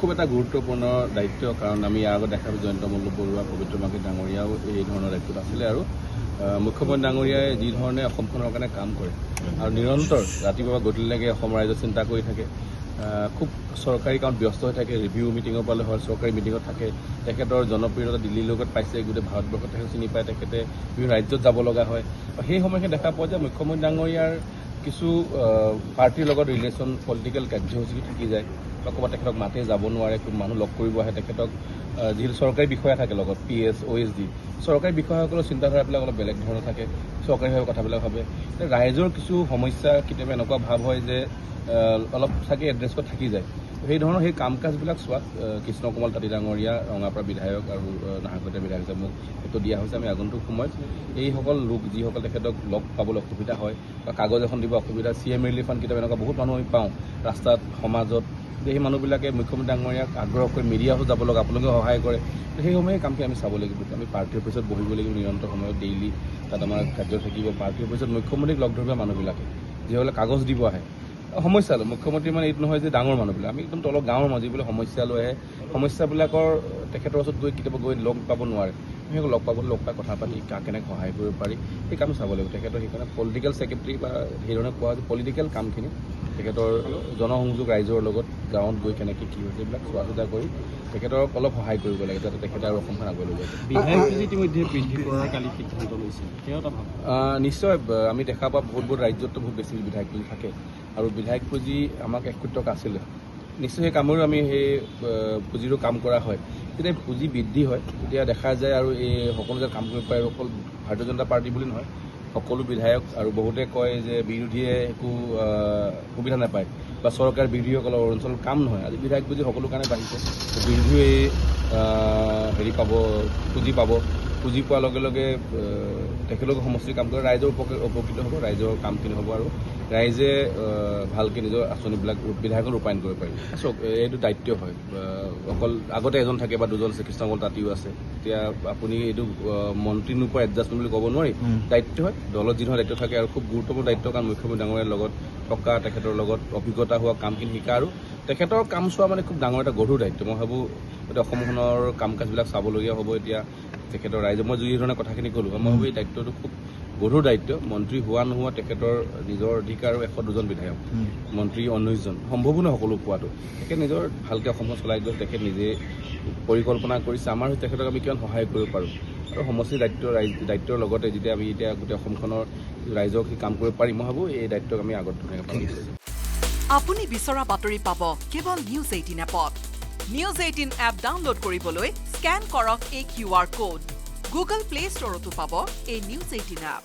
খুব এটা গুৰুত্বপূৰ্ণ দায়িত্ব, কাৰণ আমি ইয়াৰ আগত দেখা জয়ন্ত মল্ল বৰুৱা, পবিত্ৰ মাকী ডাঙৰীয়াও এই ধৰণৰ দায়িত্বত আছিলে। আৰু মুখ্যমন্ত্ৰী ডাঙৰীয়াই যি ধৰণে অসমখনৰ কাৰণে কাম কৰে আৰু নিৰন্তৰ ৰাতিপুৱা গধূলিলৈকে অসম ৰাইজক চিন্তা কৰি থাকে, খুব চৰকাৰী কামত ব্যস্ত হৈ থাকে, ৰিভিউ মিটিঙৰ পৰা হয় চৰকাৰী মিটিঙত থাকে, তেখেতৰ জনপ্ৰিয়তা দিল্লীৰ লগত পাইছে, গোটেই ভাৰতবৰ্ষত তেখেত চিনি পায়, তেখেতে বিভিন্ন ৰাজ্যত যাব লগা হয়। সেই সময়খিনি দেখা পোৱা যায় মুখ্যমন্ত্ৰী ডাঙৰীয়াৰ কিছু পাৰ্টিৰ লগত ৰিলেশ্যন, পলিটিকেল কাৰ্যসূচী থাকি যায়, বা ক'ৰবাত তেখেতক মাতে যাব নোৱাৰে, খুব মানুহ লগ কৰিব আহে তেখেতক, যিহেতু চৰকাৰী বিষয়া থাকে লগত PS, OSD, চৰকাৰী বিষয়াসকলৰ চিন্তাধাৰাবিলাক অলপ বেলেগ ধৰণৰ থাকে, চৰকাৰীভাৱে কথাবিলাক ভাবে। ৰাইজৰ কিছু সমস্যা কেতিয়াবা এনেকুৱা ভাৱ হয় যে অলপ চাগে এড্ৰেছত থাকি যায়। সেই ধৰণৰ সেই কাম কাজবিলাক চোৱাত কৃষ্ণ কোমল তাঁতী ডাঙৰীয়া, ৰঙাপাৰা বিধায়ক আৰু নাহৰকটীয়া বিধায়ক হিচাপে মোক সেইটো দিয়া হৈছে। আমি আগন্তুক সময়ত এইসকল লোক যিসকল তেখেতক লগ পাবলৈ অসুবিধা হয় বা কাগজ এখন দিব অসুবিধা, CM ৰিলিফ ফাণ্ড কেতিয়াবা এনেকুৱা বহুত মানুহ আমি পাওঁ ৰাস্তাত, সমাজত, সেই মানুহবিলাকে মুখ্যমন্ত্ৰী ডাঙৰীয়াক আগ্ৰহ কৰি মিডিয়াও যাব লগা, আপোনালোকে সহায় কৰে। সেই সময়ে কামখিনি আমি চাব লাগিব। আমি পাৰ্টি অফিচত বহিব লাগিব নিৰন্তৰ সময়ত, ডেইলি তাত আমাৰ কাৰ্য থাকিব। পাৰ্টি অফিচত মুখ্যমন্ত্ৰীক লগ ধৰিব মানুহবিলাকে, যিসকলে কাগজ দিব আহে, সমস্যা লৈ মুখ্যমন্ত্ৰী মানে এইটো নহয় যে ডাঙৰ মানুহবিলাক, আমি একদম তলৰ গাঁৱৰ মানুহ যিবিলাক সমস্যা লৈ আহে, সমস্যাবিলাকৰ তেখেতৰ ওচৰত কেতিয়াবা গৈ লগ পাব নোৱাৰে, সেইসকল লগ পাই কথা পাতি কেনেকৈ সহায় কৰিব পাৰি সেই কাম চাব লাগিব। তেখেতৰ সেইকাৰণে পলিটিকেল ছেক্ৰেটাৰী বা সেইধৰণে কোৱা হয় পলিটিকেল কামখিনি তেখেতৰ জনসংযোগ, ৰাইজৰ লগত গাঁৱত গৈ কেনেকৈ কি হৈছে এইবিলাক চোৱা চিতা কৰি তেখেতক অলপ সহায় কৰিব লাগে, যাতে তেখেতে আৰু অসমখন আগুৱাই লৈ যায়। বিধায়ক ইতিমধ্যে বৃদ্ধি কৰাৰ কালি সিদ্ধান্ত লৈছে, নিশ্চয় আমি দেখা পাওঁ বহুত ৰাজ্যততো বহুত বেছি বিধায়ক পুঁজি থাকে, আৰু বিধায়ক পুঁজি আমাক 1 কোটি টকা আছিলে। নিশ্চয় সেই কামৰো আমি সেই পুঁজিৰো কাম কৰা হয়। যেতিয়া পুঁজি বৃদ্ধি হয় তেতিয়া দেখা যায় আৰু এই সকলো যে কাম কৰিব পাৰে, অকল ভাৰতীয় জনতা পাৰ্টি বুলি নহয়, সকলো বিধায়ক, আৰু বহুতে কয় যে বিৰোধীয়ে একো সুবিধা নাপায় বা চৰকাৰ বিৰোধীসকলৰ অঞ্চলত কাম নহয়। আজি বিধায়ক পুঁজি সকলো কাৰণে বাঢ়িছে, বিৰোধীয়ে হেৰি পাব, পুঁজি পোৱাৰ লগে লগে তেখেতলোকে সমষ্টিৰ কাম কৰে, ৰাইজৰ উপকৃত হ'ব, ৰাইজৰ কামখিনি হ'ব, আৰু ৰাইজে ভালকৈ নিজৰ আঁচনিবিলাক বিধায়কত ৰূপায়ণ কৰিব পাৰিব। চাওক, এইটো দায়িত্ব হয়, অকল আগতে এজন থাকে বা দুজন আছে, কৃষ্ণ কোমল তাঁতীও আছে, এতিয়া আপুনি এইটো মন্ত্ৰী নোপোৱা এডজাষ্টমেণ্ট বুলি ক'ব নোৱাৰি। দায়িত্ব হয়, দলত যি ধৰণৰ দায়িত্ব থাকে, আৰু খুব গুৰুত্বপূৰ্ণ দায়িত্ব, কাৰণ মুখ্যমন্ত্ৰী ডাঙৰীয়াৰ লগত থকা, তেখেতৰ লগত অভিজ্ঞতা হোৱা, কামখিনি শিকা, আৰু তেখেতৰ কাম চোৱা মানে খুব ডাঙৰ এটা গধুৰ দায়িত্ব। মই ভাবোঁ এতিয়া অসমখনৰ কাম কাজবিলাক চাবলগীয়া হ'ব। এতিয়া তেখেতৰ ৰাইজে মই যি ধৰণে কথাখিনি ক'লোঁ, মই ভাবোঁ এই দায়িত্বটো খুব গধুৰ দায়িত্ব। মন্ত্ৰী হোৱা নোহোৱা তেখেতৰ নিজৰ অধিকাৰ, 102জন বিধায়ক, মন্ত্ৰী 19জন, সম্ভৱো নহয় সকলো পোৱাটো। তেখেত নিজৰ ভালকৈ অসমখন চলাই গৈ তেখেত নিজে পৰিকল্পনা কৰিছে, আমাৰ তেখেতক আমি কিমান সহায় কৰিব পাৰোঁ, আৰু সমষ্টিৰ দায়িত্বৰ লগতে যেতিয়া আমি এতিয়া গোটেই অসমখনৰ ৰাইজক কাম কৰিব পাৰিম, মই ভাবোঁ এই দায়িত্বক আমি আগত ধুনীয়াকৈ পালন কৰিম। আপুনি বিচৰা বাতৰি পাব কেৱল নিউজ 18 এপত। নিউজ 18 এপ ডাউনলোড কৰিবলৈ স্কেন কৰক এই QR কোড। গুগল প্লে ষ্টৰতো পাব এই নিউজ 18 এপ।